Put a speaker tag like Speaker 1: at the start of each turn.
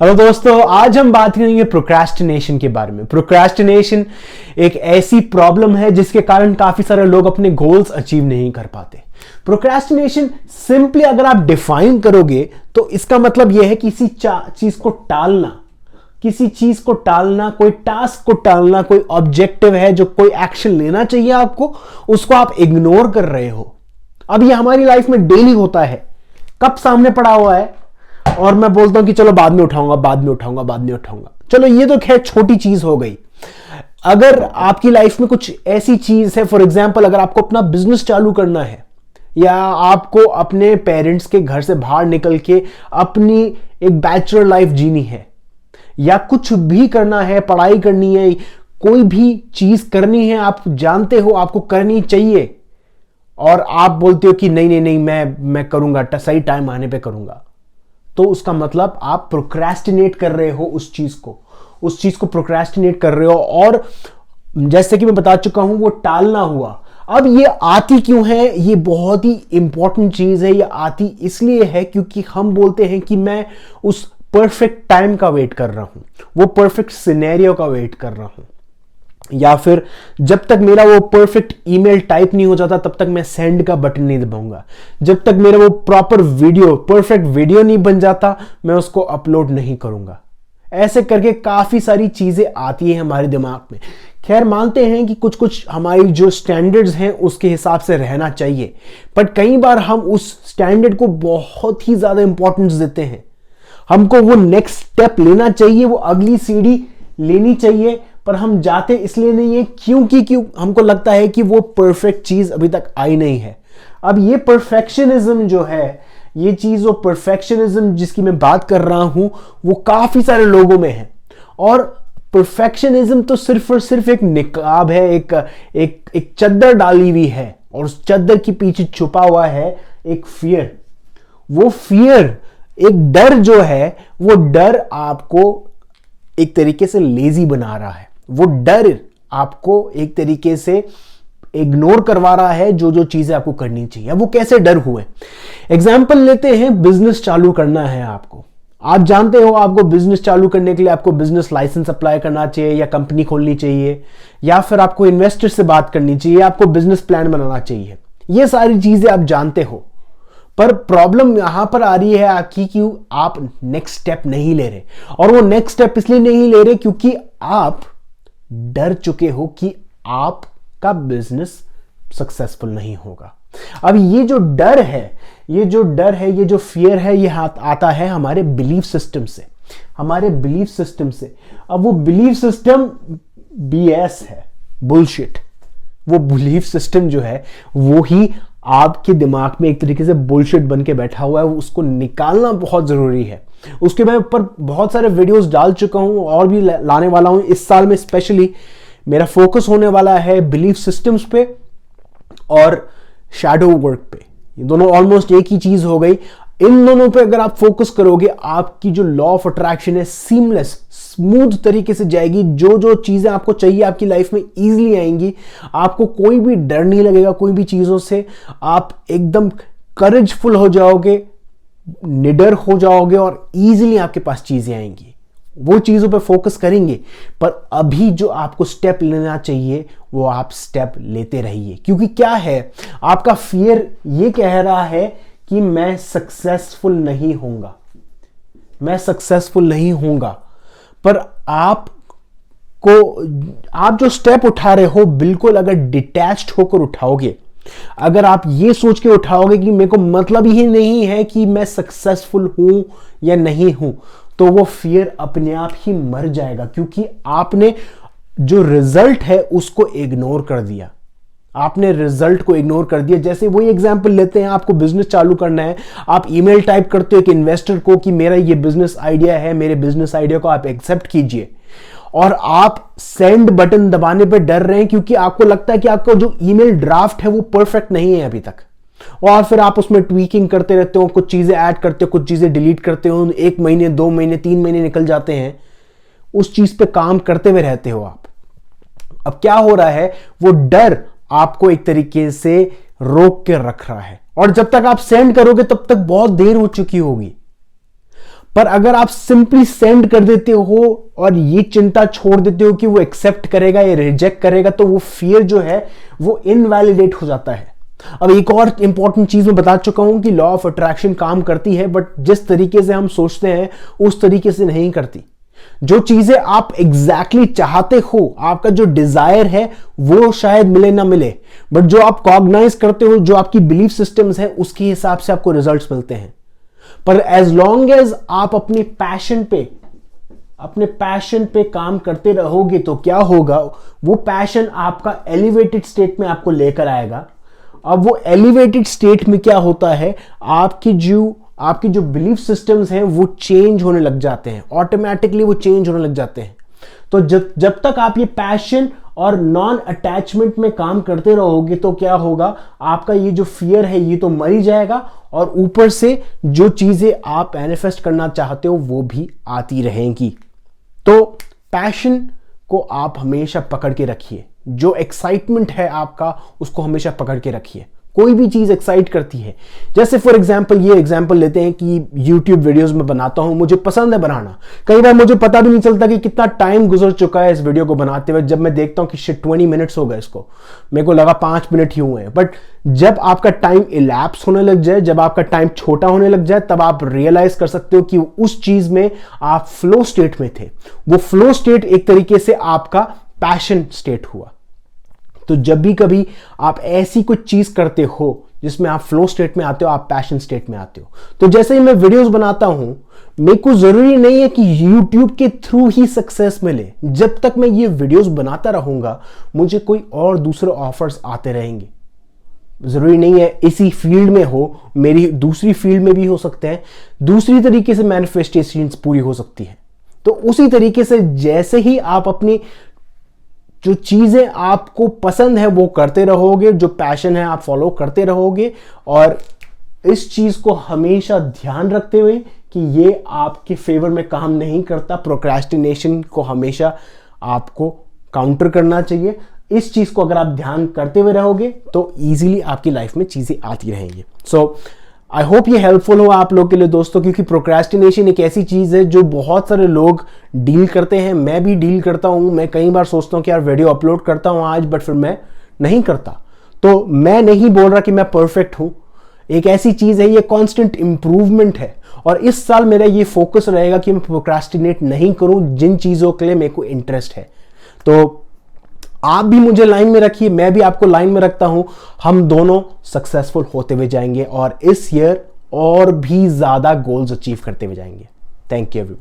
Speaker 1: Hello दोस्तों, आज हम बात करेंगे प्रोक्रेस्टिनेशन के बारे में। प्रोक्रेस्टिनेशन एक ऐसी प्रॉब्लम है जिसके कारण काफी सारे लोग अपने गोल्स अचीव नहीं कर पाते। प्रोक्रेस्टिनेशन सिंपली अगर आप डिफाइन करोगे तो इसका मतलब यह है किसी चीज को टालना, किसी चीज को टालना, कोई टास्क को टालना, कोई ऑब्जेक्टिव है जो कोई एक्शन लेना चाहिए आपको, उसको आप इग्नोर कर रहे हो। अब ये हमारी लाइफ में डेली होता है। कब सामने पड़ा हुआ है और मैं बोलता हूं कि चलो बाद में उठाऊंगा, बाद में उठाऊंगा, बाद में उठाऊंगा। चलो ये तो खैर छोटी चीज हो गई। अगर आपकी लाइफ में कुछ ऐसी चीज है, फॉर एग्जांपल अगर आपको अपना बिजनेस चालू करना है, या आपको अपने पेरेंट्स के घर से बाहर निकल के अपनी एक बैचलर लाइफ जीनी है, या कुछ भी करना है, पढ़ाई करनी है, कोई भी चीज करनी है, आप जानते हो आपको करनी चाहिए और आप बोलते हो कि नहीं नहीं नहीं मैं करूंगा, सही टाइम आने पे करूंगा, तो उसका मतलब आप प्रोक्रेस्टिनेट कर रहे हो उस चीज को प्रोक्रेस्टिनेट कर रहे हो। और जैसे कि मैं बता चुका हूं, वो टालना हुआ। अब ये आती क्यों है? ये बहुत ही इंपॉर्टेंट चीज है। ये आती इसलिए है क्योंकि हम बोलते हैं कि मैं उस परफेक्ट टाइम का वेट कर रहा हूं, वो परफेक्ट सिनेरियो का वेट कर रहा हूं, या फिर जब तक मेरा वो परफेक्ट ईमेल टाइप नहीं हो जाता तब तक मैं सेंड का बटन नहीं दबाऊंगा, जब तक मेरा वो प्रॉपर वीडियो, परफेक्ट वीडियो नहीं बन जाता मैं उसको अपलोड नहीं करूंगा। ऐसे करके काफी सारी चीजें आती हैं हमारे दिमाग में। खैर, मानते हैं कि कुछ कुछ हमारी जो स्टैंडर्ड्स हैं उसके हिसाब से रहना चाहिए, बट कई बार हम उस स्टैंडर्ड को बहुत ही ज्यादा इंपॉर्टेंस देते हैं। हमको वो नेक्स्ट स्टेप लेना चाहिए, वो अगली सीढ़ी लेनी चाहिए, पर हम जाते इसलिए नहीं है क्योंकि हमको लगता है कि वो परफेक्ट चीज अभी तक आई नहीं है। अब ये परफेक्शनिज्म जो है, ये चीज, वो परफेक्शनिज्म जिसकी मैं बात कर रहा हूं, वो काफी सारे लोगों में है। और परफेक्शनिज्म तो सिर्फ और सिर्फ एक निकाब है, एक चद्दर डाली हुई है, और उस चद्दर के पीछे छुपा हुआ है एक फियर। वो फियर, एक डर जो है, वो डर आपको एक तरीके से लेजी बना रहा है। वो डर आपको एक तरीके से इग्नोर करवा रहा है जो जो चीजें आपको करनी चाहिए। अब वो कैसे डर हुए? एग्जाम्पल लेते हैं, बिजनेस चालू करना है आपको। आप जानते हो आपको बिजनेस चालू करने के लिए आपको बिजनेस लाइसेंस अप्लाई करना चाहिए, या कंपनी खोलनी चाहिए, या फिर आपको इन्वेस्टर से बात करनी चाहिए, आपको बिजनेस प्लान बनाना चाहिए। ये सारी चीजें आप जानते हो, पर प्रॉब्लम यहां पर आ रही है आपकी कि आप नेक्स्ट स्टेप नहीं ले रहे। और वो नेक्स्ट स्टेप इसलिए नहीं ले रहे क्योंकि आप डर चुके हो कि आपका बिजनेस सक्सेसफुल नहीं होगा। अब ये जो डर है, ये जो फियर है, ये आता है हमारे बिलीफ सिस्टम से, हमारे बिलीफ सिस्टम से। अब वो बिलीफ सिस्टम BS है, बुलशिट। वो बिलीफ सिस्टम जो है वो ही आपके दिमाग में एक तरीके से बुलशिट बन के बैठा हुआ है। उसको निकालना बहुत जरूरी है। उसके मैं ऊपर बहुत सारे वीडियोस डाल चुका हूं और भी लाने वाला हूं। इस साल में स्पेशली मेरा फोकस होने वाला है बिलीफ सिस्टम्स पे और शैडो वर्क पे। ये दोनों ऑलमोस्ट एक ही चीज हो गई। इन दोनों पे अगर आप फोकस करोगे, आपकी जो लॉ ऑफ अट्रैक्शन है सीमलेस, स्मूथ तरीके से जाएगी। जो जो चीजें आपको चाहिए आपकी लाइफ में इजीली आएंगी। आपको कोई भी डर नहीं लगेगा कोई भी चीजों से। आप एकदम करेजफुल हो जाओगे, निडर हो जाओगे, और इजीली आपके पास चीजें आएंगी। वो चीजों पे फोकस करेंगे। पर अभी जो आपको स्टेप लेना चाहिए वो आप स्टेप लेते रहिए, क्योंकि क्या है, आपका फियर ये कह रहा है कि मैं सक्सेसफुल नहीं होऊंगा, मैं सक्सेसफुल नहीं होऊंगा। पर आप जो स्टेप उठा रहे हो, बिल्कुल अगर डिटैच्ड होकर उठाओगे, अगर आप ये सोच के उठाओगे कि मेरे को मतलब ही नहीं है कि मैं सक्सेसफुल हूं या नहीं हूं, तो वो फियर अपने आप ही मर जाएगा, क्योंकि आपने जो रिजल्ट है उसको इग्नोर कर दिया। आपने रिजल्ट को इग्नोर कर दिया। जैसे वही एग्जांपल लेते हैं, आपको बिजनेस चालू करना है, आप ईमेल टाइप करते हो एक इन्वेस्टर को कि मेरा ये बिजनेस आइडिया है, मेरे बिजनेस आइडिया को आप एक्सेप्ट कीजिए, और आप सेंड बटन दबाने पे डर रहे हैं क्योंकि आपको लगता है कि आपका जो ईमेल ड्राफ्ट है वो परफेक्ट नहीं है अभी तक। और फिर आप उसमें ट्वीकिंग करते रहते हो, कुछ चीजें ऐड करते हो, कुछ चीजें डिलीट करते हो। 1 महीने, 2 महीने, 3 महीने निकल जाते हैं, उस चीज पे काम करते हुए रहते हो आप। अब क्या हो रहा है, वो डर आपको एक तरीके से रोक के रख रहा है, और जब तक आप सेंड करोगे तब तक बहुत देर हो चुकी होगी। पर अगर आप सिंपली सेंड कर देते हो और ये चिंता छोड़ देते हो कि वो एक्सेप्ट करेगा या रिजेक्ट करेगा, तो वो फियर जो है वो इनवैलिडेट हो जाता है। अब एक और इंपॉर्टेंट चीज मैं बता चुका हूं कि लॉ ऑफ अट्रैक्शन काम करती है, बट जिस तरीके से हम सोचते हैं उस तरीके से नहीं करती। जो चीजें आप एग्जैक्टली चाहते हो, आपका जो डिजायर है वो शायद मिले ना मिले, बट जो आप कॉग्नाइज करते हो, जो आपकी बिलीफ सिस्टम्स है, उसके हिसाब से आपको रिजल्ट्स मिलते हैं। पर एज लॉन्ग एज आप अपने पैशन पे काम करते रहोगे तो क्या होगा, वो पैशन आपका एलिवेटेड स्टेट में आपको लेकर आएगा। अब वो एलिवेटेड स्टेट में क्या होता है, आपकी जो बिलीफ सिस्टम्स हैं वो चेंज होने लग जाते हैं, ऑटोमेटिकली वो चेंज होने लग जाते हैं। तो जब तक आप ये पैशन और नॉन अटैचमेंट में काम करते रहोगे तो क्या होगा, आपका ये जो फियर है ये तो मर ही जाएगा, और ऊपर से जो चीजें आप मैनिफेस्ट करना चाहते हो वो भी आती रहेंगी। तो पैशन को आप हमेशा पकड़ के रखिए, जो एक्साइटमेंट है आपका उसको हमेशा पकड़ के रखिए। कोई भी चीज एक्साइट करती है, जैसे फॉर एग्जांपल ये एग्जांपल लेते हैं कि YouTube वीडियोस में बनाता हूं, मुझे पसंद है बनाना। कई बार मुझे पता भी नहीं चलता कि कितना टाइम गुजर चुका है इस वीडियो को बनाते हुए, जब मैं देखता हूं कि शिट 20 मिनट्स हो गए इसको, मेरे को लगा 5 मिनट ही हुए हैं। बट जब आपका टाइम इलैप्स होने लग जाए, जब आपका टाइम छोटा होने लग जाए, तब आप रियलाइज कर सकते हो कि उस चीज में आप फ्लो स्टेट में थे। वो फ्लो स्टेट एक तरीके से आपका पैशन स्टेट हुआ। तो जब भी कभी आप ऐसी कुछ चीज करते हो जिसमें आप फ्लो स्टेट में आते हो, आप पैशन स्टेट में आते हो। तो जैसे ही मैं वीडियोस बनाता हूं, मेरे को जरूरी नहीं है कि YouTube के थ्रू ही सक्सेस मिले। जब तक मैं ये वीडियोस बनाता रहूंगा, मुझे कोई और दूसरे ऑफर्स आते रहेंगे। जरूरी नहीं है इसी फील्ड में हो, मेरी दूसरी फील्ड में भी हो सकते हैं, दूसरी तरीके से मैनिफेस्टेशंस पूरी हो सकती है। तो उसी तरीके से जैसे ही आप अपनी जो चीजें आपको पसंद है वो करते रहोगे, जो पैशन है आप फॉलो करते रहोगे, और इस चीज को हमेशा ध्यान रखते हुए कि ये आपके फेवर में काम नहीं करता। प्रोक्रेस्टिनेशन को हमेशा आपको काउंटर करना चाहिए। इस चीज को अगर आप ध्यान करते हुए रहोगे तो इजीली आपकी लाइफ में चीजें आती रहेंगी। सो आई होप ये हेल्पफुल हो आप लोग के लिए दोस्तों, क्योंकि प्रोक्रेस्टिनेशन एक ऐसी चीज है जो बहुत सारे लोग डील करते हैं। मैं भी डील करता हूं। मैं कई बार सोचता हूं कि यार वीडियो अपलोड करता हूं आज, बट फिर मैं नहीं करता। तो मैं नहीं बोल रहा कि मैं परफेक्ट हूं, एक ऐसी चीज है, ये कांस्टेंट इंप्रूवमेंट है। और इस साल मेरा ये फोकस रहेगा कि मैं प्रोक्रेस्टिनेट नहीं करूं जिन चीजों के लिए मेरे को इंटरेस्ट है। तो आप भी मुझे लाइन में रखिए, मैं भी आपको लाइन में रखता हूं। हम दोनों सक्सेसफुल होते हुए जाएंगे और इस ईयर और भी ज्यादा गोल्स अचीव करते हुए जाएंगे। Thank you everyone.